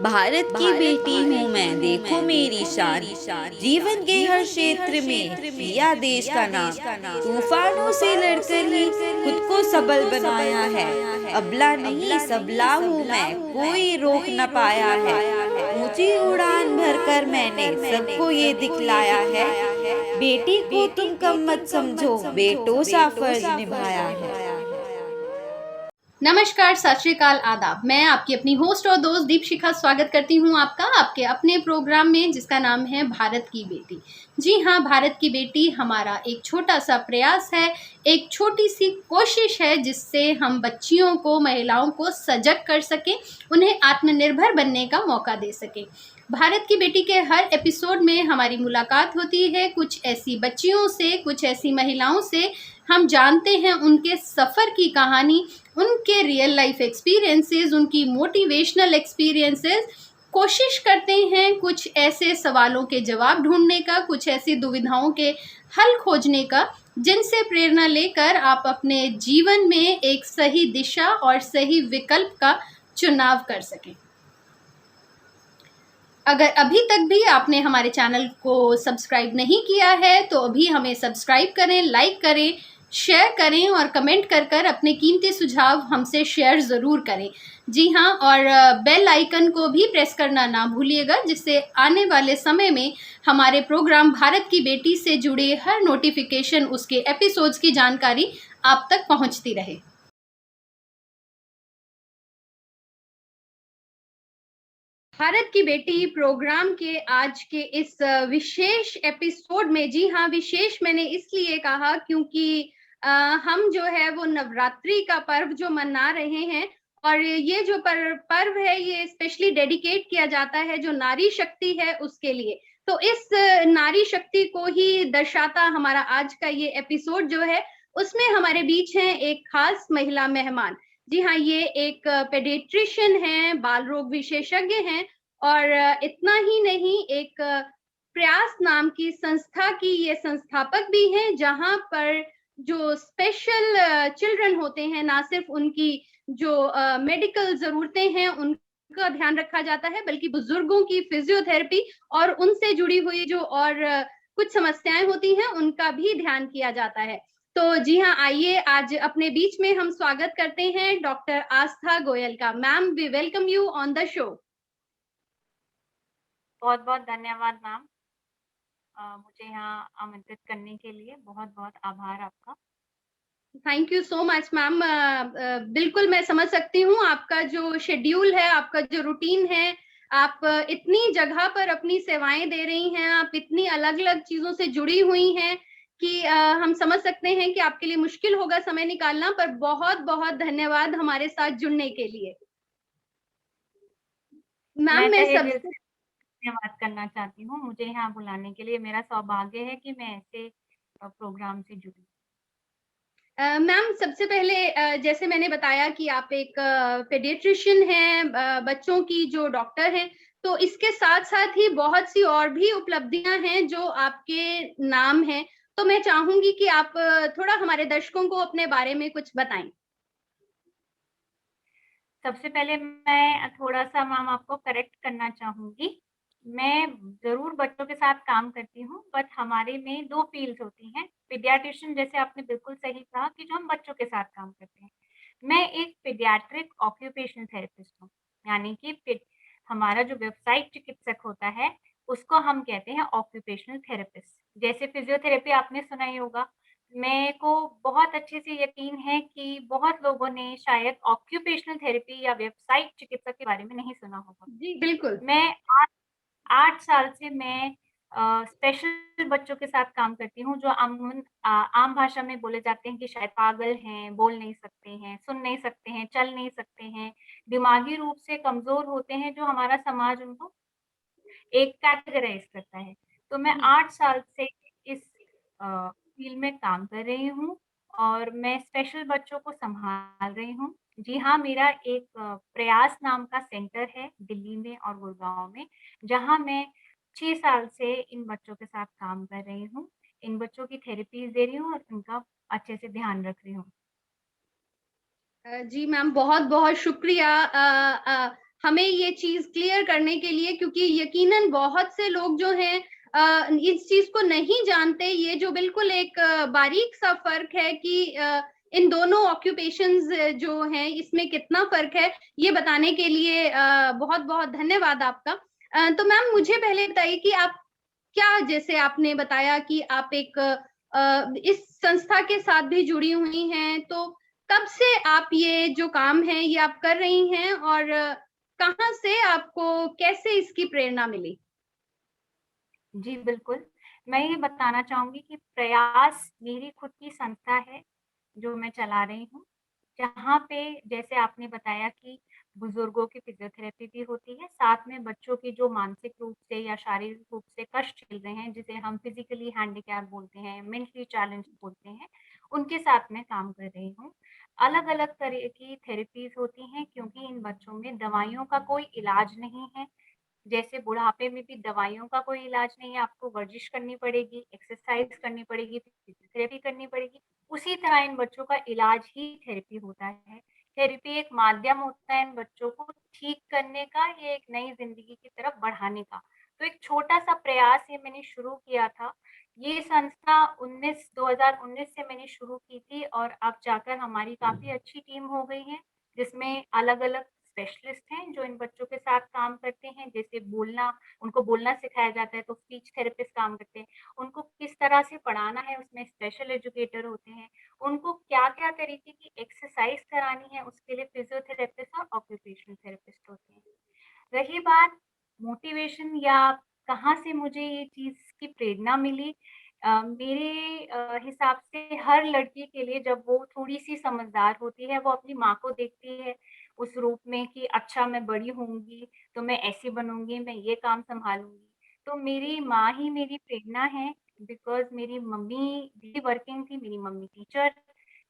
भारत की बेटी हूँ मैं, देखो मेरी शान। जीवन के हर क्षेत्र में किया देश का नाम। तूफानों से लड़कर ही खुद को सबल बनाया है। अबला नहीं सबला हूँ मैं, कोई रोक न पाया है। ऊंची उड़ान भरकर मैंने सबको ये दिखलाया है। बेटी को तुम कम मत समझो, बेटों सा फर्ज निभाया है। नमस्कार, सत श्री अकाल, आदाब। मैं आपकी अपनी होस्ट और दोस्त दीपशिखा स्वागत करती हूं आपका आपके अपने प्रोग्राम में, जिसका नाम है भारत की बेटी। जी हाँ, भारत की बेटी हमारा एक छोटा सा प्रयास है, एक छोटी सी कोशिश है, जिससे हम बच्चियों को, महिलाओं को सजग कर सकें, उन्हें आत्मनिर्भर बनने का मौका दे सकें। भारत की बेटी के हर एपिसोड में हमारी मुलाकात होती है कुछ ऐसी बच्चियों से, कुछ ऐसी महिलाओं से। हम जानते हैं उनके सफ़र की कहानी, उनके रियल लाइफ एक्सपीरियंसेस, उनकी मोटिवेशनल एक्सपीरियंसेस। कोशिश करते हैं कुछ ऐसे सवालों के जवाब ढूंढने का, कुछ ऐसी दुविधाओं के हल खोजने का, जिनसे प्रेरणा लेकर आप अपने जीवन में एक सही दिशा और सही विकल्प का चुनाव कर सकें। अगर अभी तक भी आपने हमारे चैनल को सब्सक्राइब नहीं किया है तो अभी हमें सब्सक्राइब करें, लाइक करें, शेयर करें और कमेंट कर कर अपने कीमती सुझाव हमसे शेयर ज़रूर करें। जी हाँ, और बेल आइकन को भी प्रेस करना ना भूलिएगा, जिससे आने वाले समय में हमारे प्रोग्राम भारत की बेटी से जुड़े हर नोटिफिकेशन, उसके एपिसोड्स की जानकारी आप तक पहुंचती रहे। भारत की बेटी प्रोग्राम के आज के इस विशेष एपिसोड में, जी हाँ, विशेष मैंने इसलिए कहा क्योंकि हम जो है वो नवरात्रि का पर्व जो मना रहे हैं, और ये जो पर्व है ये स्पेशली डेडिकेट किया जाता है जो नारी शक्ति है उसके लिए। तो इस नारी शक्ति को ही दर्शाता हमारा आज का ये एपिसोड जो है, उसमें हमारे बीच है एक खास महिला मेहमान। जी हाँ, ये एक पेडियाट्रिशियन हैं, बाल रोग विशेषज्ञ हैं, और इतना ही नहीं, एक प्रयास नाम की संस्था की ये संस्थापक भी हैं, जहाँ पर जो स्पेशल चिल्ड्रन होते हैं, ना सिर्फ उनकी जो मेडिकल ज़रूरतें हैं, उनका ध्यान रखा जाता है, बल्कि बुजुर्गों की फिजियोथेरेपी और उनसे जुड़ी हुई जो और कुछ समस्याएँ होती हैं, उनका भी ध्यान किया जाता है। तो जी हाँ, आइए आज अपने बीच में हम स्वागत करते हैं डॉक्टर आस्था गोयल का। Ma'am, we welcome you on the show. बहुत-बहुत धन्यवाद मैम। मुझे यहाँ आमंत्रित करने के लिए बहुत-बहुत आभार आपका। Thank you so much ma'am. बिल्कुल मैं समझ सकती हूँ आपका जो शेड्यूल है, आपका जो रूटीन है, आप इतनी जगह पर अपनी सेवाएँ दे रही हैं, आप इतनी अलग-अलग चीज़ों से जुड़ी हुई हैं कि हम समझ सकते हैं कि आपके लिए मुश्किल होगा समय निकालना, पर बहुत-बहुत धन्यवाद हमारे साथ जुड़ने के लिए। मैम, मैं मैं तहे दिल सबसे से धन्यवाद करना चाहती हूँ, मुझे यहाँ बुलाने के लिए। मेरा सौभाग्य है कि मैं ऐसे प्रोग्राम से जुड़ी। मैम, सबसे पहले जैसे मैंने बताया कि आप एक पेडियाट्रिशियन हैं, बच्चों की जो डॉक्टर हैं, तो इसके साथ-साथ ही बहुत सी और भी उपलब्धियाँ हैं जो आपके नाम हैं। तो मैं चाहूँगी कि आप थोड़ा हमारे दर्शकों को अपने बारे में कुछ बताएँ। सबसे पहले मैं थोड़ा-सा मैम आपको करेक्ट करना चाहूँगी। मैं ज़रूर बच्चों के साथ काम करती हूँ, बट हमारे में 2 फ़ील्ड्स होती हैं। पीडियाट्रिशियन जैसे आपने बिल्कुल सही कहा कि जो हम बच्चों के साथ काम करते हैं। मैं एक पीडियाट्रिक ऑक्यूपेशनल थेरेपिस्ट हूँ, यानी कि हमारा जो व्यावसायिक चिकित्सक होता है, उसको हम कहते हैं ऑक्यूपेशनल थेरेपिस्ट। जैसे फिज़ियोथेरेपी आपने सुना ही होगा, मेरे को बहुत अच्छे से यकीन है कि बहुत लोगों ने शायद ऑक्यूपेशनल थेरेपी या व्यावसायिक चिकित्सा के बारे में नहीं सुना होगा। जी, बिल्कुल। मैं 8 8 साल से मैं स्पेशल बच्चों के साथ काम करती हूँ, जो आम भाषा में बोले जाते हैं कि शायद पागल हैं, बोल नहीं सकते हैं, सुन नहीं सकते हैं, चल नहीं सकते हैं, दिमागी रूप से कमज़ोर होते हैं, जो हमारा समाज उनको एक कैटेगराइज़ करता है। तो मैं जी। 8 साल से इस फ़ील्ड में काम कर रही हूँ और मैं स्पेशल बच्चों को सँभाल रही हूँ। जी हाँ, मेरा एक प्रयास नाम का सेंटर है दिल्ली में और गुड़गाँव में, जहाँ मैं 6 साल से इन बच्चों के साथ काम कर रही हूँ। इन बच्चों की थेरेपीज़ दे रही हूँ और उनका अच्छे से ध्यान रख रही हूँ। जी मैम, बहुत-बहुत शुक्रिया। हमें ये चीज क्लियर करने के लिए, क्योंकि यकीनन बहुत से लोग जो हैं इस चीज को नहीं जानते। ये जो बिल्कुल एक बारीक सा फर्क है कि इन दोनों ऑक्यूपेशंस जो हैं इसमें कितना फर्क है, ये बताने के लिए बहुत बहुत धन्यवाद आपका। तो मैम मुझे पहले बताइए कि आप क्या, जैसे आपने बताया कि आप एक इस संस्था के साथ भी जुड़ी हुई हैं, तो कब से आप ये जो काम है ये आप कर रही हैं, और कहाँ से आपको कैसे इसकी प्रेरणा मिली? जी, बिल्कुल। मैं ये बताना चाहूँगी कि प्रयास मेरी खुद की संस्था है, जो मैं चला रही हूँ। जहाँ पे जैसे आपने बताया कि बुजुर्गों की फिजियोथेरेपी भी होती है, साथ में बच्चों की जो मानसिक रूप से या शारीरिक रूप से कष्ट झेल रहे हैं, जिसे हम फिजिकली हैंडीकैप बोलते हैं, मेंटली चैलेंज्ड बोलते हैं, उनके साथ मैं काम कर रही हूँ। अलग-अलग तरह की थेरेपीज़ होती हैं, क्योंकि इन बच्चों में दवाइयों का कोई इलाज नहीं है। जैसे बुढ़ापे में भी दवाइयों का कोई इलाज नहीं है, आपको वर्जिश करनी पड़ेगी, एक्सरसाइज करनी पड़ेगी, फिजियोथेरेपी करनी पड़ेगी। उसी तरह इन बच्चों का इलाज ही थेरेपी होता है। थेरेपी एक माध्यम होता है इन बच्चों को ठीक करने का, ये एक नई ज़िंदगी की तरफ बढ़ाने का। तो एक छोटा-सा प्रयास ये मैंने शुरू किया था। ये संस्था 2019 से मैंने शुरू की थी और अब जाकर हमारी काफ़ी अच्छी टीम हो गई है, जिसमें अलग-अलग स्पेशलिस्ट हैं जो इन बच्चों के साथ काम करते हैं। जैसे उनको बोलना सिखाया जाता है तो स्पीच थेरेपिस्ट काम करते हैं। उनको किस तरह से पढ़ाना है उसमें स्पेशल एजुकेटर होते हैं। उनको क्या-क्या तरीके की एक्सरसाइज करानी है उसके लिए फिजियोथेरेपिस्ट और ऑक्यूपेशनल थेरेपिस्ट होते हैं। रही बात मोटिवेशन या कहाँ से मुझे ये चीज़ की प्रेरणा मिली, मेरे हिसाब से हर लड़की के लिए जब वो थोड़ी-सी समझदार होती है, वो अपनी माँ को देखती है उस रूप में कि अच्छा मैं बड़ी होंगी, तो मैं ऐसी बनूँगी, मैं ये काम सँभालूँगी। तो मेरी माँ ही मेरी प्रेरणा है, बिकॉज़ मेरी मम्मी भी वर्किंग थी, मेरी मम्मी टीचर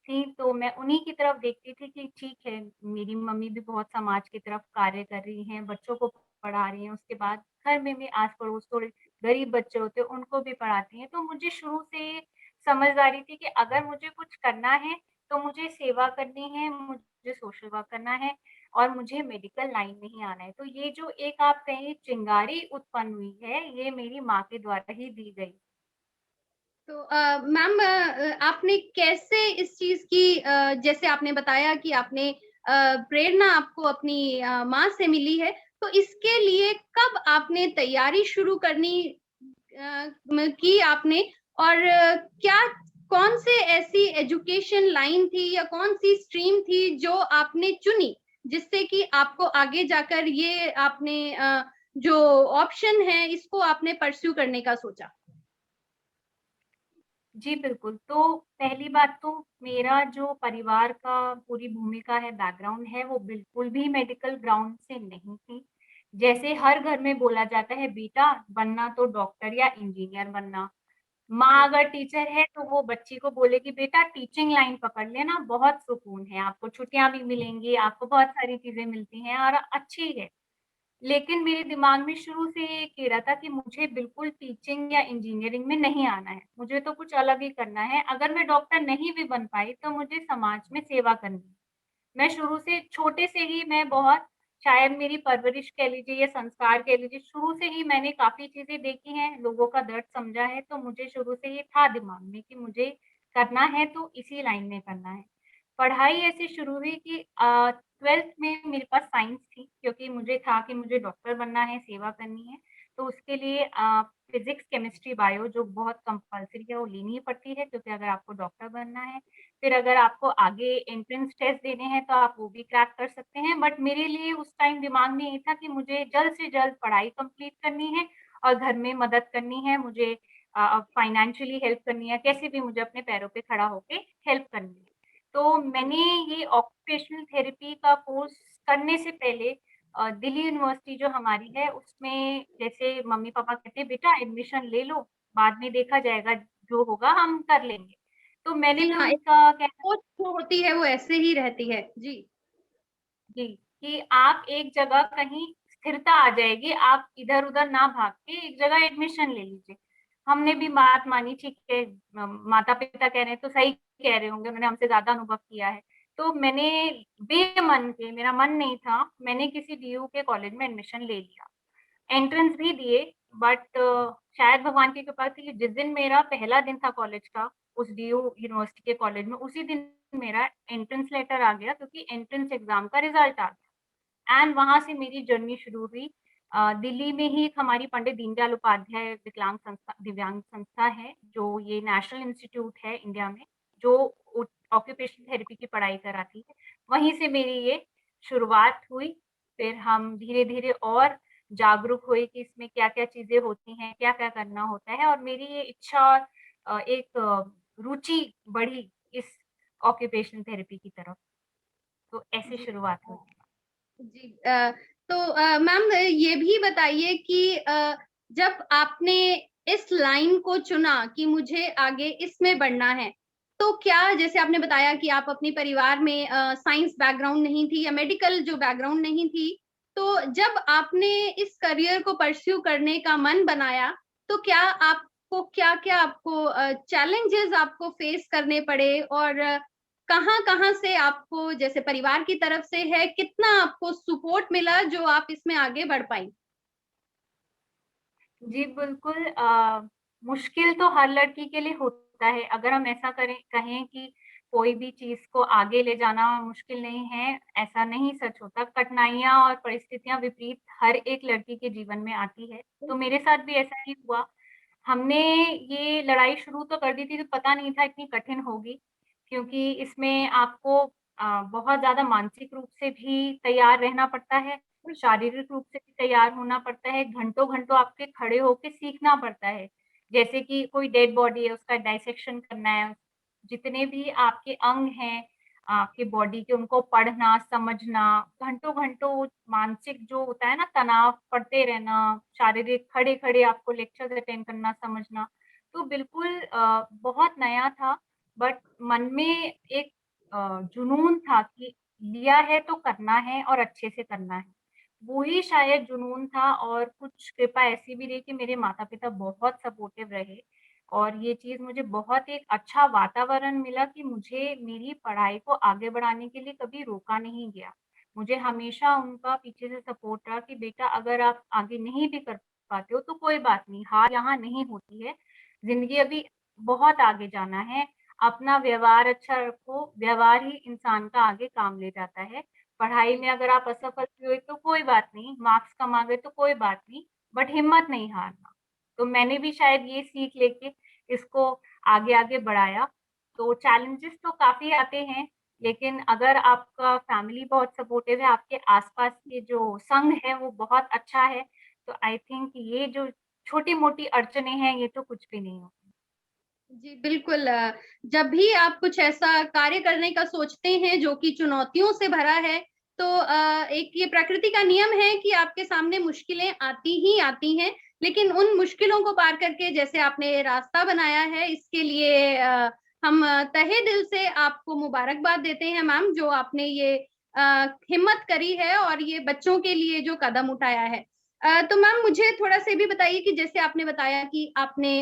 थी, तो मैं उन्हीं की तरफ देखती थी कि ठीक है, मेरी मम्मी भी बहुत समाज की तरफ कार्य कर रही हैं, बच्चों को पढ़ा रही हैं, उसके बाद घर में भी आस-पड़ोस थोड़े गरीब बच्चे होते हैं, उनको भी पढ़ाती हैं। तो मुझे शुरू से ये समझदारी थी कि अगर मुझे कुछ करना है, तो मुझे सेवा करनी है, मुझे सोशल वर्क करना है और मुझे मेडिकल लाइन में ही आना है। तो ये जो एक आप कहें चिंगारी उत्पन्न हुई है, ये मेरी माँ के द्वारा ही दी गई। तो मैम आपने कैसे इस चीज़ की, जैसे आपने बताया कि आपने प्रेरणा आपको अपनी माँ से मिली है, तो इसके लिए कब आपने तैयारी शुरू करनी की आपने, और क्या कौन से ऐसी एजुकेशन लाइन थी या कौन सी स्ट्रीम थी जो आपने चुनी, जिससे कि आपको आगे जाकर ये आपने जो ऑप्शन है इसको आपने परस्यू करने का सोचा? जी, बिल्कुल। तो पहली बात तो मेरा जो परिवार का पूरी भूमिका है, बैकग्राउंड है, वो बिल्कुल भी मेडिकल ग्राउंड से नहीं थी। जैसे हर घर में बोला जाता है, बेटा बनना तो डॉक्टर या इंजीनियर बनना। माँ अगर टीचर है, तो वो बच्ची को बोलेगी, बेटा टीचिंग लाइन पकड़ लेना, बहुत सुकून है, आपको छुट्टियाँ भी मिलेंगी, आपको बहुत सारी चीज़ें मिलती हैं और अच्छी है। लेकिन मेरे दिमाग में शुरू से ये कह रहा था कि मुझे बिल्कुल टीचिंग या इंजीनियरिंग में नहीं आना है, मुझे तो कुछ अलग ही करना है। अगर मैं डॉक्टर नहीं भी बन पाई, तो मुझे समाज में सेवा करनी है। मैं शुरू से छोटे से ही मैं बहुत शायद मेरी परवरिश कह लीजिए या संस्कार कह लीजिए, शुरू से ही मैंने काफ़ी चीज़ें देखी हैं, लोगों का दर्द समझा है, तो मुझे शुरू से ये था दिमाग में कि मुझे करना है तो इसी लाइन में करना है। पढ़ाई ऐसे शुरू हुई कि 12th में मेरे पास साइंस थी, क्योंकि मुझे था कि मुझे डॉक्टर बनना है, सेवा करनी है, तो उसके लिए फिज़िक्स, केमिस्ट्री, बायो जो बहुत कंपल्सरी है, वो लेनी ही पड़ती है, क्योंकि अगर आपको डॉक्टर बनना है, फिर अगर आपको आगे एंट्रेंस टेस्ट देने हैं, तो आप वो भी क्रैक कर सकते हैं। बट मेरे लिए उस टाइम दिमाग में ये था कि मुझे जल्द से जल्द पढ़ाई कंप्लीट करनी है और घर में मदद करनी है, मुझे फाइनेंशियली हेल्प करनी है, कैसे भी मुझे अपने पैरों पे खड़ा होके हेल्प करनी है। तो मैंने ये ऑक्यूपेशनल थेरेपी का कोर्स करने से पहले दिल्ली यूनिवर्सिटी जो हमारी है, उसमें जैसे मम्मी-पापा कहते हैं, "बेटा एडमिशन ले लो, बाद में देखा जाएगा, जो होगा हम कर लेंगे।" तो मैंने जी भी हाँ, एक उनका कहना सोच जो होती है वो ऐसे ही रहती है। जी। जी, कि आप एक जगह कहीं स्थिरता आ जाएगी, आप इधर-उधर ना भाग के एक जगह एडमिशन ले लीजिए। हमने भी बात मानी, ठीक है, माता-पिता कह रहे हैं तो सही कह रहे होंगे, उन्होंने हमसे ज़्यादा अनुभव किया है। तो मैंने बेमन के, मेरा मन नहीं था, मैंने किसी डीयू के कॉलेज में एडमिशन ले लिया। एंट्रेंस भी दिए, बट शायद भगवान की कृपा थी कि जिस दिन मेरा पहला दिन था कॉलेज का, उस डीयू यूनिवर्सिटी के कॉलेज में, उसी दिन मेरा एंट्रेंस लेटर आ गया, क्योंकि एंट्रेंस एग्ज़ाम का रिज़ल्ट आ गया। एंड वहाँ से मेरी जर्नी शुरू हुई। दिल्ली में ही एक हमारी पंडित दीनदयाल उपाध्याय दिव्यांग संस्था है, जो ये नेशनल इंस्टीट्यूट है इंडिया में, जो ऑक्यूपेशनल थेरेपी की पढ़ाई कराती है। वहीं से मेरी ये शुरुआत हुई। फिर हम धीरे-धीरे और जागरूक हुए कि इसमें क्या-क्या चीज़ें होती हैं, क्या-क्या करना होता है, और मेरी ये इच्छा और एक रुचि बढ़ी इस ऑक्यूपेशनल थेरेपी की तरफ। तो ऐसे जी। शुरुआत हुई। जी तो मैम ये भी बताइए कि जब आपने इस लाइन को चुना कि मुझे आगे इसमें बढ़ना है, तो क्या जैसे आपने बताया कि आप अपने परिवार में साइंस बैकग्राउंड नहीं थी या मेडिकल जो बैकग्राउंड नहीं थी, तो जब आपने इस करियर को परस्यू करने का मन बनाया, तो क्या आपको क्या-क्या आपको चैलेंजेस आपको फेस करने पड़े और कहाँ-कहाँ से आपको जैसे परिवार की तरफ से है, कितना आपको सपोर्ट मिला जो आप इसमें आगे बढ़ पाईं? जी, बिल्कुल मुश्किल तो हर लड़की के लिए होता है। अगर हम ऐसा कहें कि कोई भी चीज़ को आगे ले जाना मुश्किल नहीं है, ऐसा नहीं सच होता। कठिनाइयाँ और परिस्थितियाँ विपरीत हर एक लड़की के जीवन में आती है। तो मेरे साथ भी ऐसा ही हुआ। हमने ये लड़ाई शुरू तो कर दी थी, तो पता नहीं था इतनी कठिन होगी, क्योंकि इसमें आपको बहुत ज़्यादा मानसिक रूप से भी तैयार रहना पड़ता है, शारीरिक रूप से भी तैयार होना पड़ता है, घंटों-घंटों आपके खड़े होके सीखना पड़ता है। जैसे कि कोई डेड बॉडी है, उसका डाइसेक्शन करना है, जितने भी आपके अंग हैं, आपकी बॉडी के, उनको पढ़ना, समझना, घंटों-घंटों मानसिक जो होता है ना तनाव, पढ़ते रहना, शारीरिक खड़े-खड़े आपको लेक्चर्स अटेंड करना, समझना, तो बिल्कुल बहुत नया था, बट मन में एक जुनून था कि लिया है तो करना है और अच्छे से करना है। वो ही शायद जुनून था, और कुछ कृपा ऐसी भी रही कि मेरे माता-पिता बहुत सपोर्टिव रहे, और ये चीज़ मुझे बहुत एक अच्छा वातावरण मिला कि मुझे मेरी पढ़ाई को आगे बढ़ाने के लिए कभी रोका नहीं गया। मुझे हमेशा उनका पीछे से सपोर्ट रहा कि बेटा अगर आप आगे नहीं भी कर पाते हो तो कोई बात नहीं, हार यहाँ नहीं होती है। ज़िंदगी अभी बहुत आगे जाना है, अपना व्यवहार अच्छा रखो, व्यवहार ही इंसान का आगे काम ले जाता है। पढ़ाई में अगर आप असफल भी हुए तो कोई बात नहीं, मार्क्स कम आ गए तो कोई बात नहीं, बट हिम्मत नहीं हारना। तो मैंने भी शायद ये सीख लेके इसको आगे-आगे बढ़ाया। तो चैलेंजेस तो काफ़ी आते हैं, लेकिन अगर आपका फैमिली बहुत सपोर्टिव है, आपके आस-पास के जो संघ है वो बहुत अच्छा है, तो आई थिंक ये जो छोटी-मोटी अड़चनें हैं, ये तो कुछ भी नहीं होती। जी, बिल्कुल जब भी आप कुछ ऐसा कार्य करने का सोचते हैं जो कि चुनौतियों से भरा है, तो एक ये प्रकृति का नियम है कि आपके सामने मुश्किलें आती ही आती हैं, लेकिन उन मुश्किलों को पार करके जैसे आपने रास्ता बनाया है, इसके लिए हम तहे दिल से आपको मुबारकबाद देते हैं मैम, जो आपने ये हिम्मत करी है और ये बच्चों के लिए जो कदम उठाया है। तो मैम मुझे थोड़ा-सा ये भी बताइए कि जैसे आपने बताया कि आपने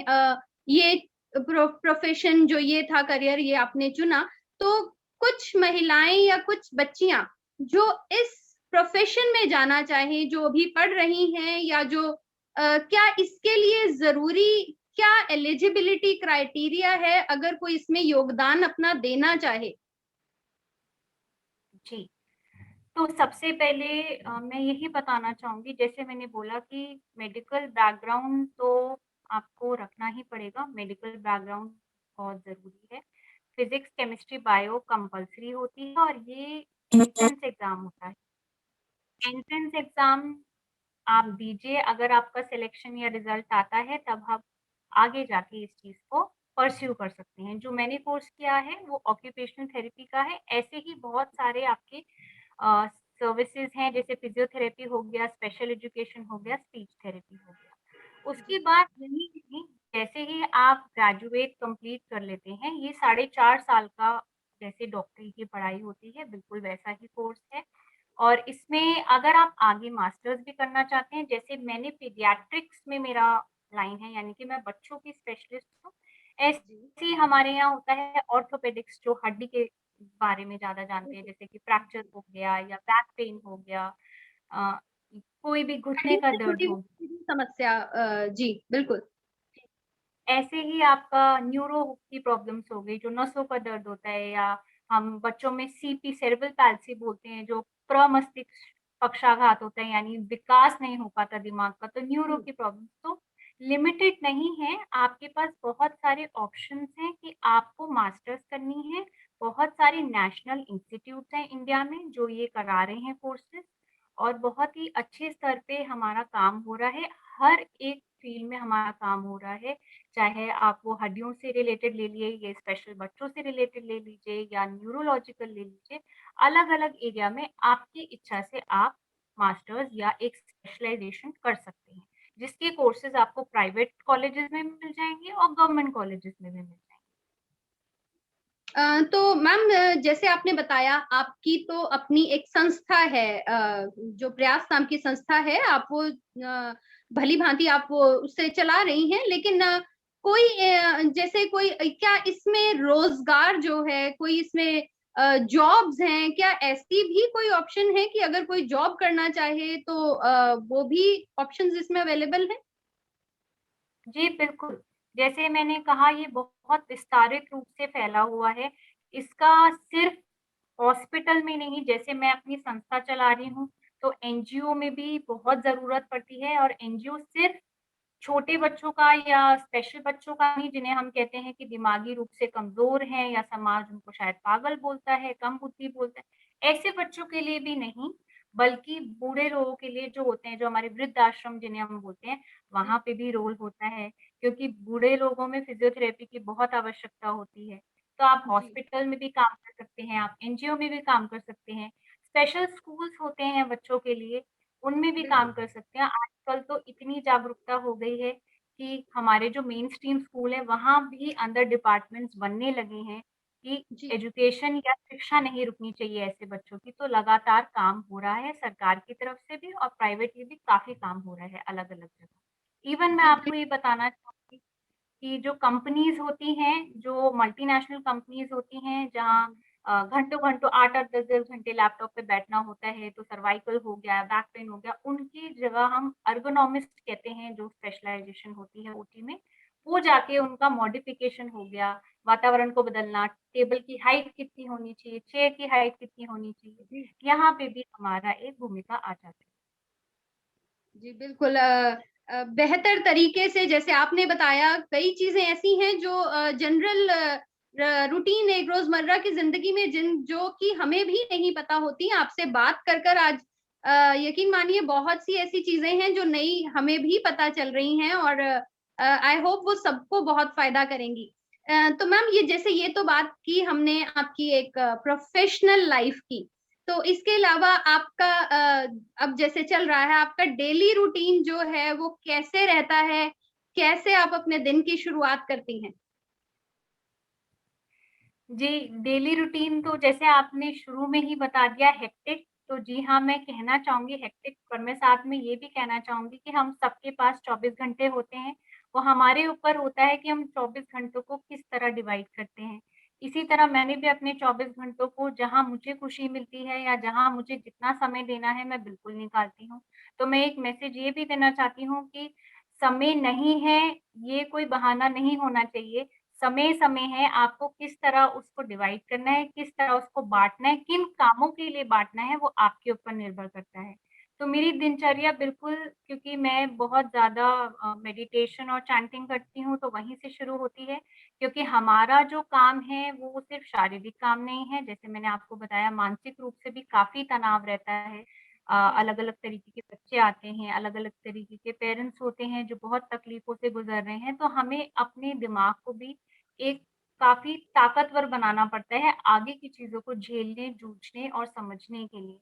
ये प्रोफ़ेशन जो ये था करियर ये आपने चुना, तो कुछ महिलाएँ या कुछ बच्चियाँ जो इस प्रोफ़ेशन में जाना चाहें, जो अभी पढ़ रही हैं या जो क्या इसके लिए ज़रूरी क्या एलिजिबिलिटी क्राइटेरिया है अगर कोई इसमें योगदान अपना देना चाहे? जी। तो सबसे पहले मैं यही बताना चाहूँगी, जैसे मैंने बोला कि मेडिकल बैकग्राउंड तो आपको रखना ही पड़ेगा, मेडिकल बैकग्राउंड बहुत ज़रूरी है। फिज़िक्स, केमिस्ट्री, बायो कंपल्सरी होती है, और ये एंट्रेंस एग्ज़ाम होता है। एंट्रेंस एग्ज़ाम आप दीजिए, अगर आपका सिलेक्शन या रिज़ल्ट आता है तब आप आगे जाके इस चीज़ को परस्यू कर सकते हैं। जो मैंने कोर्स किया है वो ऑक्यूपेशनल थेरेपी का है। ऐसे ही बहुत सारे आपके अ, सर्विसेज़ हैं, जैसे फिज़ियोथेरेपी हो गया, स्पेशल एजुकेशन हो गया, स्पीच थेरेपी हो गया। उसके जी, बाद यही नहीं, जैसे ही आप ग्रेजुएट कंप्लीट कर लेते हैं, ये 4.5 साल का जैसे डॉक्टरी की पढ़ाई होती है, बिल्कुल वैसा ही कोर्स है। और इसमें अगर आप आगे मास्टर्स भी करना चाहते हैं, जैसे मैंने पीडियाट्रिक्स में मेरा लाइन है, यानी कि मैं बच्चों की स्पेशलिस्ट हूँ। ऐसे जी। ही हमारे यहाँ होता है ऑर्थोपेडिक्स, जो हड्डी के बारे में ज़्यादा जानते हैं, जैसे कि फ्रैक्चर हो गया या बैक पेन हो गया, अ, कोई भी घुटने हड्डी का से दर्द जुड़ी हो हुई भी समस्या जी, बिल्कुल। ऐसे ही आपका न्यूरो की प्रॉब्लम्स हो गई, जो नसों का दर्द होता है, या हम बच्चों में सीपी सेरेब्रल पैल्सी बोलते हैं, जो प्रमस्तिष्क पक्षाघात होता है, यानी विकास नहीं हो पाता दिमाग का, तो न्यूरो हुँ, की प्रॉब्लम्स तो लिमिटेड नहीं है, आपके पास बहुत सारे ऑप्शंस हैं कि आपको मास्टर्स करनी है। बहुत सारे नेशनल इंस्टीट्यूट्स हैं इंडिया में जो ये करा रहे हैं कोर्सेज़, और बहुत ही अच्छे स्तर पे हमारा काम हो रहा है। हर एक फील्ड में हमारा काम हो रहा है। चाहे आप वो हड्डियों से रिलेटेड ले लिए, ये स्पेशल बच्चों से रिलेटेड ले लीजिए या न्यूरोलॉजिकल ले लीजिए, अलग-अलग एरिया में आपकी इच्छा से आप मास्टर्स या एक स्पेशलाइज़ेशन कर सकते हैं, जिसके कोर्सेज़ आपको प्राइवेट कॉलेजेस में मिल जाएँगे और गवर्नमेंट कॉलेजेस में भी मिल जाएँगे। तो मैम जैसे आपने बताया आपकी तो अपनी एक संस्था है जो प्रयास नाम की संस्था है, आप वो भली-भाँति आप वो उसे चला रही हैं, लेकिन कोई जैसे कोई क्या इसमें रोज़गार जो है, कोई इसमें जॉब्स हैं, क्या ऐसी भी कोई ऑप्शन है कि अगर कोई जॉब करना चाहे तो वो भी ऑप्शंस इसमें अवेलेबल हैं? जी, बिल्कुल। जैसे मैंने कहा, ये बहुत विस्तारित रूप से फैला हुआ है। इसका सिर्फ़ हॉस्पिटल में नहीं, जैसे मैं अपनी संस्था चला रही हूँ, तो एनजीओ में भी बहुत ज़रूरत पड़ती है, और एनजीओ सिर्फ़ छोटे बच्चों का या स्पेशल बच्चों का नहीं, जिन्हें हम कहते हैं कि दिमागी रूप से कमज़ोर हैं या समाज उनको शायद पागल बोलता है, कम बुद्धि बोलता है, ऐसे बच्चों के लिए भी नहीं, बल्कि बूढ़े लोगों के लिए जो होते हैं, जो हमारे वृद्धाश्रम जिन्हें हम बोलते हैं, वहाँ पे भी रोल होता है, क्योंकि बूढ़े लोगों में फिज़ियोथेरेपी की बहुत आवश्यकता होती है। तो आप जी, हॉस्पिटल में भी काम कर सकते हैं, आप एनजीओ में भी काम कर सकते हैं, स्पेशल स्कूल्स होते हैं बच्चों के लिए, उनमें भी बिल्कुल। काम कर सकते हैं। आजकल तो इतनी जागरूकता हो गई है कि हमारे जो मेन स्ट्रीम स्कूल है, वहाँ भी अंदर डिपार्टमेंट्स बनने लगे हैं कि जी, एजुकेशन या शिक्षा नहीं रुकनी चाहिए ऐसे बच्चों की। तो लगातार काम हो रहा है सरकार की तरफ से भी, और प्राइवेटली भी काफ़ी काम हो रहा है अलग-अलग जगह। इवन मैं जी, आपको ये बताना चाहूँगी कि जो कंपनीज़ होती हैं, जो मल्टीनेशनल कंपनीज़ होती हैं, जहाँ घंटों-घंटों 8-8, 10-10 घंटे लैपटॉप पे बैठना होता है, तो सर्वाइकल हो गया, बैक पेन हो गया, उनकी जगह हम एर्गोनॉमिस्ट कहते हैं, जो स्पेशलाइज़ेशन होती है ओटी में, वो जाके उनका मॉडिफ़िकेशन हो गया, वातावरण को बदलना, टेबल की हाइट कितनी होनी चाहिए, चेयर की हाइट कितनी होनी चाहिए, जी। यहाँ पे भी हमारा एक भूमिका आ जाती है। जी, बिल्कुल बेहतर तरीके से जैसे आपने बताया कई चीज़ें ऐसी हैं जो जनरल रूटीन एक रोज़मर्रा की ज़िंदगी में जिन जो कि हमें भी नहीं पता होती, आपसे बात कर आज यकीन मानिए बहुत सी ऐसी चीज़ें हैं जो नई हमें भी पता चल रही हैं और आई होप वो सबको बहुत फ़ायदा करेंगी। तो मैम ये जैसे ये तो बात की हमने आपकी एक प्रोफ़ेशनल लाइफ़ की। तो इसके अलावा आपका अब जैसे चल रहा है, आपका डेली रूटीन जो है वो कैसे रहता है? कैसे आप अपने दिन की शुरुआत करती हैं? जी, डेली रूटीन तो जैसे आपने शुरू में ही बता दिया हेक्टिक, तो जी हाँ, मैं कहना चाहूँगी हेक्टिक, पर मैं साथ में ये भी कहना चाहूँगी कि हम सबके पास 24 घंटे होते हैं। वो हमारे ऊपर होता है कि हम 24 घंटों को किस तरह डिवाइड करते हैं। इसी तरह मैंने भी अपने 24 घंटों को जहाँ मुझे खुशी मिलती है या जहाँ मुझे जितना समय देना है, मैं बिल्कुल निकालती हूँ। तो मैं एक मैसेज ये भी देना चाहती हूँ कि समय नहीं है, ये कोई बहाना नहीं होना चाहिए। समय-समय है, आपको किस तरह उसको डिवाइड करना है, किस तरह उसको बाँटना है, किन कामों के लिए बाँटना है, वो आपके ऊपर निर्भर करता है। तो मेरी दिनचर्या बिल्कुल, क्योंकि मैं बहुत ज़्यादा मेडिटेशन और चैंटिंग करती हूँ, तो वहीं से शुरू होती है, क्योंकि हमारा जो काम है, वो सिर्फ़ शारीरिक काम नहीं है, जैसे मैंने आपको बताया मानसिक रूप से भी काफ़ी तनाव रहता है। जी, अलग-अलग तरीके के बच्चे आते हैं, अलग-अलग तरीके के पेरेंट्स होते हैं, जो बहुत तकलीफ़ों से गुज़र रहे हैं, तो हमें अपने दिमाग को भी एक काफ़ी ताकतवर बनाना पड़ता है आगे की चीज़ों को झेलने, जूझने और समझने के लिए।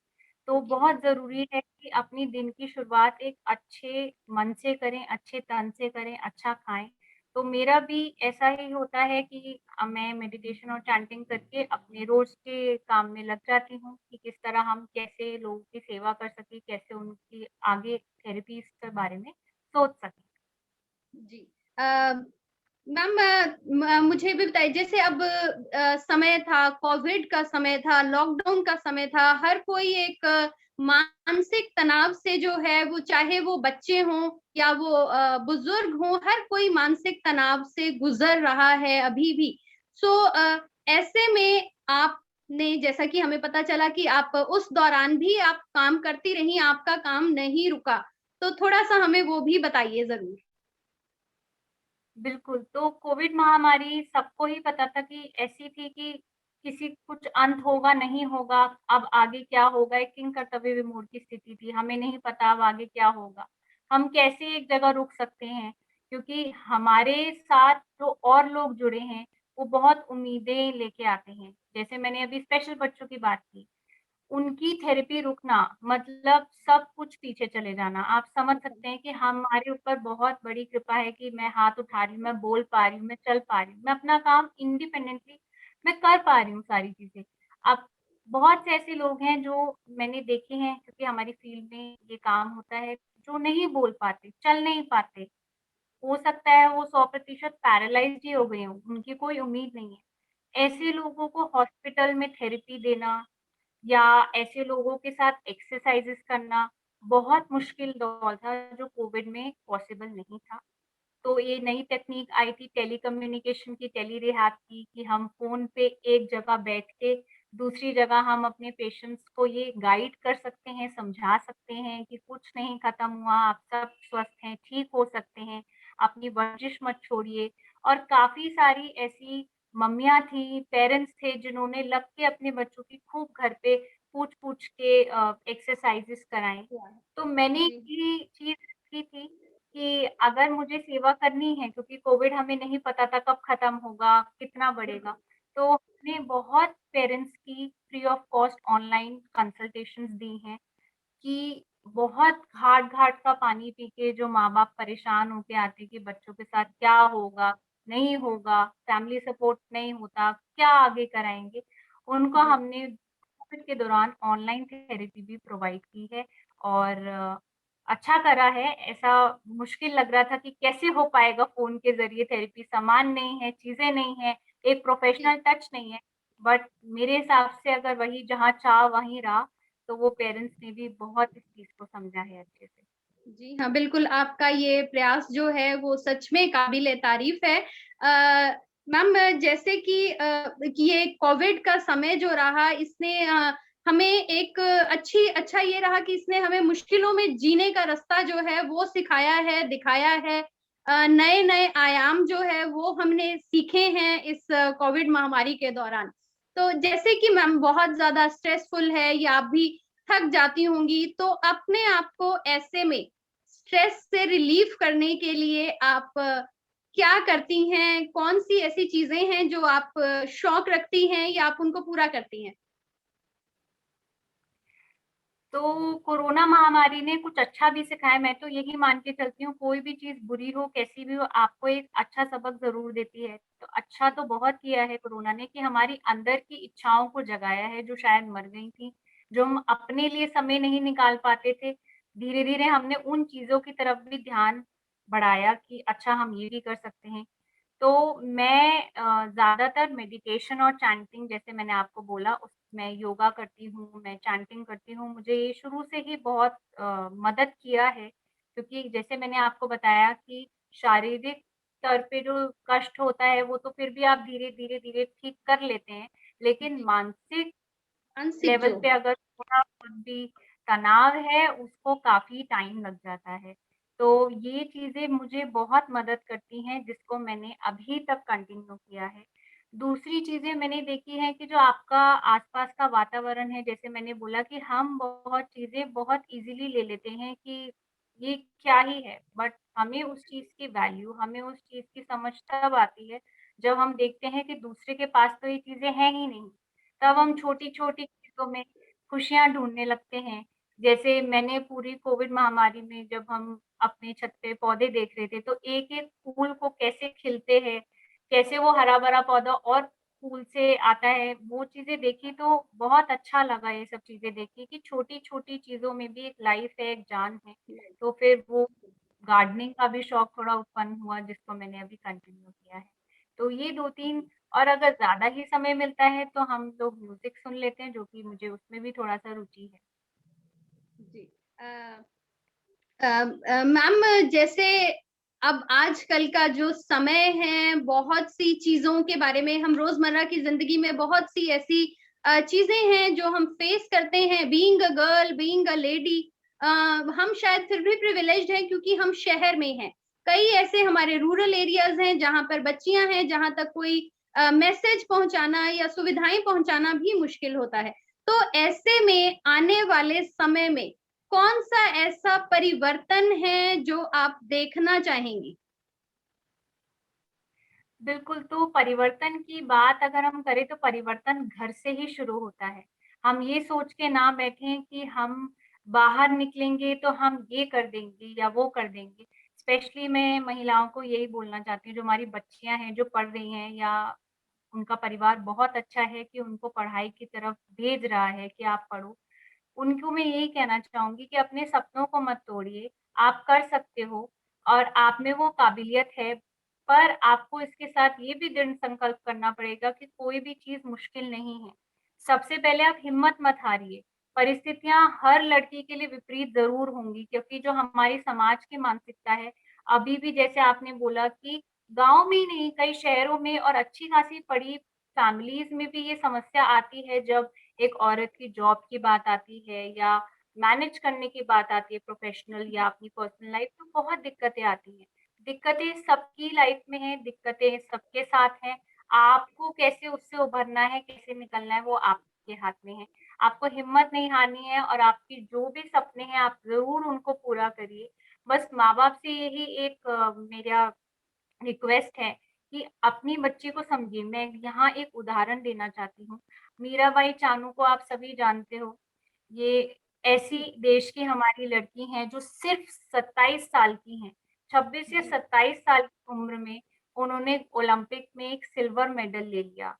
तो जी, बहुत बिल्कुल। ज़रूरी है कि अपनी दिन की शुरुआत एक अच्छे मन से करें, अच्छे तन से करें, अच्छा खाएँ। तो मेरा भी ऐसा ही होता है कि मैं मेडिटेशन और चैंटिंग करके अपने रोज़ के काम में लग जाती हूँ कि किस तरह हम कैसे लोगों की सेवा कर सकें, कैसे उनकी आगे थेरेपीज़ के बारे में सोच सकें। जी। अ मैम मुझे भी बताइए, जैसे अब समय था, कोविड का समय था, लॉकडाउन का समय था, हर कोई एक मानसिक तनाव से जो है वो, चाहे वो बच्चे हों या वो बुजुर्ग हों, हर कोई मानसिक तनाव से गुजर रहा है अभी भी। सो ऐसे में आपने, जैसा कि हमें पता चला कि आप उस दौरान भी आप काम करती रही, आपका काम नहीं रुका, तो थोड़ा-सा हमें वो भी बताइए ज़रूर। बिल्कुल, तो कोविड महामारी सबको ही पता था कि ऐसी थी कि किसी कुछ अंत होगा, नहीं होगा, अब आगे क्या होगा, एक किंग कर्तव्य विमूढ़ की स्थिति थी, हमें नहीं पता अब आगे क्या होगा। हम कैसे एक जगह रुक सकते हैं, क्योंकि हमारे साथ जो और लोग जुड़े हैं, वो बहुत उम्मीदें लेके आते हैं। जैसे मैंने अभी स्पेशल बच्चों की बात की, उनकी थेरेपी रुकना मतलब सब कुछ पीछे चले जाना। आप समझ सकते हैं कि हमारे ऊपर बहुत बड़ी कृपा है कि मैं हाथ उठा रही हूँ, मैं बोल पा रही हूँ, मैं चल पा रही हूँ, मैं अपना काम इंडिपेंडेंटली मैं कर पा रही हूँ सारी चीज़ें। अब बहुत से ऐसे लोग हैं जो मैंने देखे हैं, क्योंकि हमारी फील्ड में ये काम होता है, जो नहीं बोल पाते, चल नहीं पाते। हो सकता है वो 100% पैरालाइज़्ड ही हो गए हों, उनकी कोई उम्मीद नहीं है। ऐसे लोगों को हॉस्पिटल में थेरेपी देना या ऐसे लोगों के साथ एक्सरसाइज़ेज़ करना बहुत मुश्किल दौर था, जो कोविड में पॉसिबल नहीं था। तो ये नई तकनीक आई थी टेलीकम्युनिकेशन की, टेलीरिहैब की, कि हम फ़ोन पे एक जगह बैठ के दूसरी जगह हम अपने पेशेंट्स को ये गाइड कर सकते हैं, समझा सकते हैं कि कुछ नहीं खत्म हुआ, आप सब स्वस्थ हैं, ठीक हो सकते हैं, अपनी वर्जिश मत छोड़िए। और काफ़ी सारी ऐसी मम्मियाँ थी, पेरेंट्स थे जिन्होंने लग के अपने बच्चों की खूब घर पे पूछ-पूछ के एक्सरसाइज़ेज़ कराई। तो मैंने जी। ये चीज़ सीखी थी कि अगर मुझे सेवा करनी है, क्योंकि कोविड हमें नहीं पता था कब खत्म होगा, कितना बढ़ेगा, तो हमने बहुत पेरेंट्स की free of cost online consultations दी हैं कि बहुत घाट-घाट का पानी पी के जो माँ-बाप परेशान होके आते हैं कि बच्चों के साथ क्या होगा, नहीं होगा, फैमिली सपोर्ट नहीं होता, क्या आगे कराएँगे, उनको जी। हमने कोविड के दौरान ऑनलाइन थेरेपी भी प्रोवाइड की है। और अच्छा करा है। ऐसा मुश्किल लग रहा था कि कैसे हो पाएगा फ़ोन के ज़रिए थेरेपी, सामान नहीं है, चीज़ें नहीं है, एक जी। प्रोफ़ेशनल टच नहीं है। बट मेरे हिसाब से अगर वही जहाँ चाह वहीं राह, तो वो पेरेंट्स ने भी बहुत इस चीज़ को समझा है अच्छे से। जी हाँ, बिल्कुल आपका ये प्रयास जो है वो सच में काबिल-ए-तारीफ़ है। मैम, जैसे कि ये कोविड का समय जो रहा, इसने हमें एक अच्छा ये रहा कि इसने हमें मुश्किलों में जीने का रास्ता जो है वो सिखाया है, दिखाया है। नए-नए आयाम जो है वो हमने सीखे हैं इस कोविड महामारी के दौरान। तो जैसे कि मैम बहुत ज़्यादा स्ट्रेसफुल है या आप भी थक जाती होंगी, तो अपने आप को ऐसे में स्ट्रेस से रिलीफ करने के लिए आप क्या करती हैं? कौन-सी ऐसी चीज़ें हैं जो आप शौक रखती हैं या आप उनको पूरा करती हैं? तो कोरोना महामारी ने कुछ अच्छा भी सिखाया, मैं तो यही मान के चलती हूँ, कोई भी चीज़ बुरी हो, कैसी भी हो, आपको एक अच्छा सबक ज़रूर देती है। तो अच्छा तो बहुत किया है कोरोना ने कि हमारी अंदर की इच्छाओं को जगाया है, जो शायद मर गई थी, जो हम अपने लिए समय नहीं निकाल पाते थे। धीरे-धीरे हमने उन चीज़ों की तरफ भी ध्यान बढ़ाया कि अच्छा हम ये भी कर सकते हैं। तो मैं ज़्यादातर मेडिटेशन और चैंटिंग, जैसे मैंने आपको बोला, उस मैं योगा करती हूँ, मैं चैंटिंग करती हूँ। मुझे ये शुरू से ही बहुत मदद किया है, क्योंकि जैसे मैंने आपको बताया कि शारीरिक स्तर पे जो कष्ट होता है, वो तो फिर भी आप धीरे-धीरे ठीक कर लेते हैं। लेकिन जी। मानसिक मानसिक लेवल जो पे अगर थोड़ा-बहुत भी तनाव है, उसको काफ़ी टाइम लग जाता है। तो ये चीज़ें मुझे बहुत मदद करती हैं, जिसको मैंने अभी तक कंटिन्यू किया है। दूसरी चीज़ें मैंने देखी हैं कि जो आपका आस-पास का वातावरण है, जैसे मैंने बोला कि हम बहुत चीज़ें बहुत ईज़िली ले लेते हैं कि ये क्या ही है, बट हमें उस चीज़ की वैल्यू, हमें उस चीज़ की समझ तब आती है, जब हम देखते हैं कि दूसरे के पास तो ये चीज़ें हैं ही नहीं। तब हम छोटी-छोटी चीज़ों में खुशियाँ ढूँढने लगते हैं। जैसे मैंने पूरी कोविड महामारी में जब हम अपने छत पे पौधे देख रहे थे, तो एक-एक फूल को कैसे खिलते हैं, कैसे वो हरा-भरा पौधा और फूल से आता है, वो चीज़ें देखी तो बहुत अच्छा लगा ये सब चीज़ें देख के कि छोटी-छोटी चीज़ों में भी एक लाइफ़ है, एक जान है। तो फिर वो गार्डनिंग का भी शौक थोड़ा उत्पन्न हुआ जिसको मैंने अभी कंटिन्यू किया है। तो ये 2-3 और अगर ज़्यादा ही समय मिलता है तो हम लोग म्यूज़िक सुन लेते हैं जो कि मुझे उसमें भी थोड़ा-सा रुचि है। जी। मैम, जैसे अब आजकल का जो समय है, बहुत सी चीज़ों के बारे में हम रोज़मर्रा की ज़िंदगी में बहुत सी ऐसी चीज़ें हैं जो हम फेस करते हैं, being a girl, being a lady. हम शायद फिर भी प्रिविलेज्ड हैं क्योंकि हम शहर में हैं। कई ऐसे हमारे रूरल एरियाज़ हैं जहाँ पर बच्चियाँ हैं, जहाँ तक कोई मैसेज पहुँचाना या सुविधाएँ पहुँचाना भी मुश्किल होता है। तो ऐसे में आने वाले समय में कौन-सा ऐसा परिवर्तन है जो आप देखना चाहेंगी? बिल्कुल, तो परिवर्तन की बात अगर हम करें तो परिवर्तन घर से ही शुरू होता है। हम ये सोच के ना बैठें कि हम बाहर निकलेंगे तो हम ये कर देंगे या वो कर देंगे। स्पेशली मैं महिलाओं को यही बोलना चाहती हूँ जो हमारी बच्चियाँ हैं, जो पढ़ रही हैं या उनका परिवार बहुत अच्छा है कि उनको पढ़ाई की तरफ भेज रहा है कि आप पढ़ो। उनको मैं यही कहना चाहूँगी कि अपने सपनों को मत तोड़िए, आप कर सकते हो और आप में वो काबिलियत है, पर आपको इसके साथ ये भी दृढ़ संकल्प करना पड़ेगा कि कोई भी चीज़ मुश्किल नहीं है। सबसे पहले आप हिम्मत मत हारिए, परिस्थितियाँ हर लड़की के लिए विपरीत ज़रूर होंगी क्योंकि जो हमारी समाज की मानसिकता है, अभी भी जैसे आपने बोला कि गाँव में ही नहीं, कई शहरों में और अच्छी-खासी पढ़ी फैमिलीज़ में भी ये समस्या आती है जब एक औरत की जॉब की बात आती है या मैनेज करने की बात आती है प्रोफेशनल या अपनी पर्सनल लाइफ तो बहुत दिक्कतें आती हैं। दिक्कतें सबकी लाइफ में हैं, दिक्कतें सबके साथ हैं। आपको कैसे उससे उभरना है, कैसे निकलना है वो आपके हाथ में है। आपको हिम्मत नहीं हारनी है और आपके जो भी सपने हैं आप ज़रूर उनको पूरा करिए। बस माँ-बाप से यही एक मेरा रिक्वेस्ट है कि अपनी बच्ची को समझिए। मैं यहाँ एक उदाहरण देना चाहती हूँ। मीराबाई चानू को आप सभी जानते हो। ये ऐसी जी, देश की हमारी लड़की हैं जो सिर्फ़ 27 साल की हैं। 26 या जी, 27 साल की उम्र में उन्होंने ओलंपिक में एक सिल्वर मेडल ले लिया।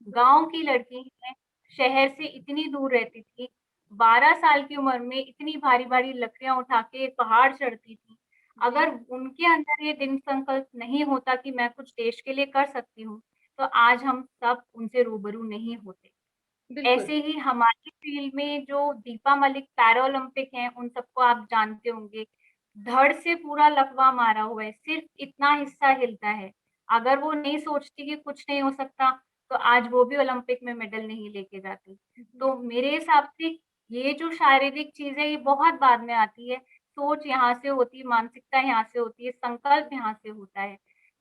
गाँव बिल्कुल। की लड़की हैं, शहर से इतनी दूर रहती थी, 12 साल की उम्र में इतनी भारी-भारी लकड़ियाँ उठा के पहाड़ चढ़ती थी। जी, अगर उनके अंदर ये दृढ़ संकल्प नहीं होता कि मैं कुछ देश के लिए कर सकती हूँ, तो आज हम सब उनसे रूबरू नहीं होते। बिल्कुल। ऐसे ही हमारी फ़ील्ड में जो दीपा मलिक पैराओलंपिक हैं, उन सबको आप जानते होंगे। धड़ से पूरा लकवा मारा हुआ है, सिर्फ़ इतना हिस्सा हिलता है। अगर वो नहीं सोचती कि कुछ नहीं हो सकता, तो आज वो भी ओलंपिक में मेडल नहीं लेके जाती। जी, तो मेरे हिसाब से ये जो शारीरिक चीज़ है, ये बहुत बाद में आती है। सोच यहाँ से होती है, मानसिकता यहाँ से होती है, संकल्प यहाँ से होता है।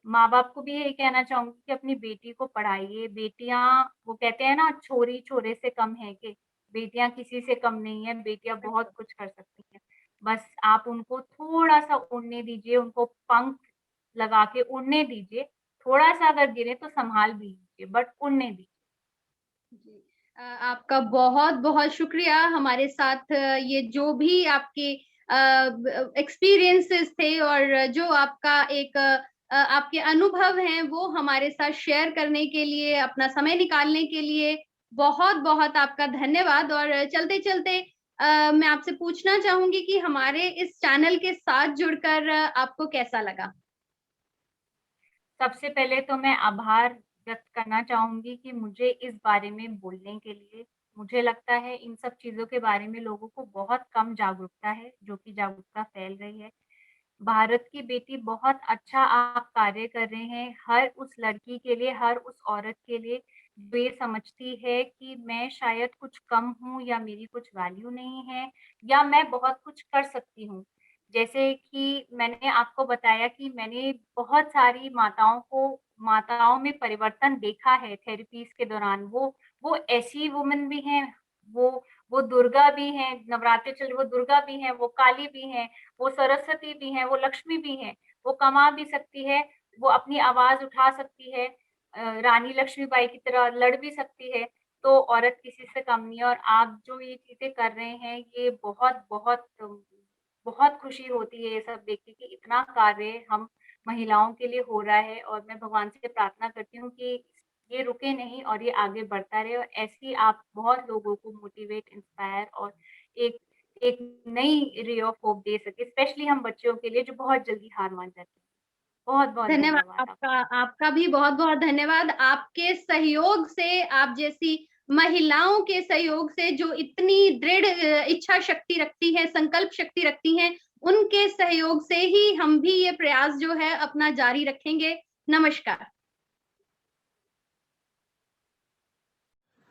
माँ-बाप को भी यही कहना चाहूँगी कि अपनी बेटी को पढ़ाइए। बेटियाँ वो कहते हैं ना छोरी छोरे से कम है के, बेटियाँ किसी से कम नहीं है, बेटियाँ बहुत बिल्कुल। कुछ कर सकती हैं। बस आप उनको थोड़ा-सा उड़ने दीजिए, उनको पंख लगा के उड़ने दीजिए। थोड़ा-सा अगर गिरे तो सँभाल भी लीजिए बट उड़ने दीजिए। जी। आपका बहुत-बहुत शुक्रिया हमारे साथ ये जो भी आपके एक्सपीरियंसेस थे और जो आपका एक आपके अनुभव हैं वो हमारे साथ शेयर करने के लिए, अपना समय निकालने के लिए बहुत-बहुत आपका धन्यवाद। और चलते-चलते मैं आपसे पूछना चाहूँगी कि हमारे इस चैनल के साथ जुड़कर आपको कैसा लगा? सबसे पहले तो मैं आभार व्यक्त करना चाहूँगी कि मुझे इस बारे में बोलने के लिए। मुझे लगता है इन सब चीज़ों के बारे में लोगों को बहुत कम जागरूकता है, जो कि जागरूकता फैल रही है। भारत की बेटी बहुत अच्छा आप कार्य कर रहे हैं, हर उस लड़की के लिए, हर उस औरत के लिए जो ये समझती है कि मैं शायद कुछ कम हूँ या मेरी कुछ वैल्यू नहीं है या मैं बहुत कुछ कर सकती हूँ। जैसे कि मैंने आपको बताया कि मैंने बहुत सारी माताओं में परिवर्तन देखा है थेरेपीज़ के दौरान। वो ऐसी वुमन भी हैं, वो वो दुर्गा भी हैं, नवरात्रि चल रहे वो दुर्गा भी हैं, वो काली भी हैं, वो सरस्वती भी हैं, वो लक्ष्मी भी हैं, वो कमा भी सकती है, वो अपनी आवाज़ उठा सकती है, रानी लक्ष्मीबाई की तरह लड़ भी सकती है, तो औरत किसी से कम नहीं है और आप जो ये चीज़ें कर रहे हैं, ये बहुत खुशी होती है ये सब देख के कि इतना कार्य हम महिलाओं के लिए हो रहा है और मैं भगवान से प्रार्थना करती हूँ कि ये रुके नहीं और ये आगे बढ़ता रहे और ऐसे ही आप बहुत लोगों को मोटिवेट, इंस्पायर और एक एक नई रे ऑफ होप दे सके, स्पेशली हम बच्चों के लिए जो बहुत जल्दी हार मान जाते हैं। बहुत-बहुत धन्यवाद धन्यवाद आपका। आपका भी बहुत-बहुत धन्यवाद। आपके सहयोग से, आप जैसी महिलाओं के सहयोग से जो इतनी दृढ़ इच्छा शक्ति रखती हैं, संकल्प शक्ति रखती हैं, उनके सहयोग से ही हम भी ये प्रयास जो है अपना जारी रखेंगे। नमस्कार।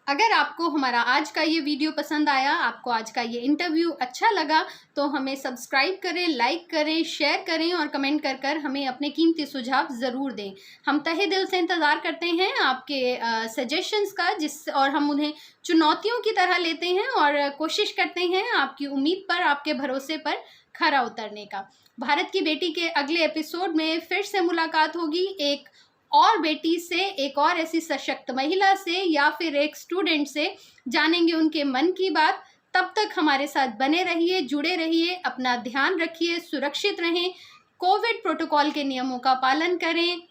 अगर आपको हमारा आज का ये वीडियो पसंद आया, आपको आज का ये इंटरव्यू अच्छा लगा, तो हमें सब्सक्राइब करें, लाइक करें, शेयर करें और कमेंट कर कर हमें अपने कीमती सुझाव ज़रूर दें। हम तहे दिल से इंतज़ार करते हैं आपके सजेशंस का, और हम उन्हें चुनौतियों की तरह लेते हैं और कोशिश करते हैं आपकी उम्मीद पर, आपके भरोसे पर खरा उतरने का। भारत की बेटी के अगले एपिसोड में फिर से मुलाकात होगी एक और बेटी से, एक और ऐसी सशक्त महिला से, या फिर एक स्टूडेंट से। जानेंगे उनके मन की बात। तब तक हमारे साथ बने रहिए, जुड़े रहिए, अपना ध्यान रखिए, सुरक्षित रहें, कोविड प्रोटोकॉल के नियमों का पालन करें।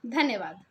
धन्यवाद।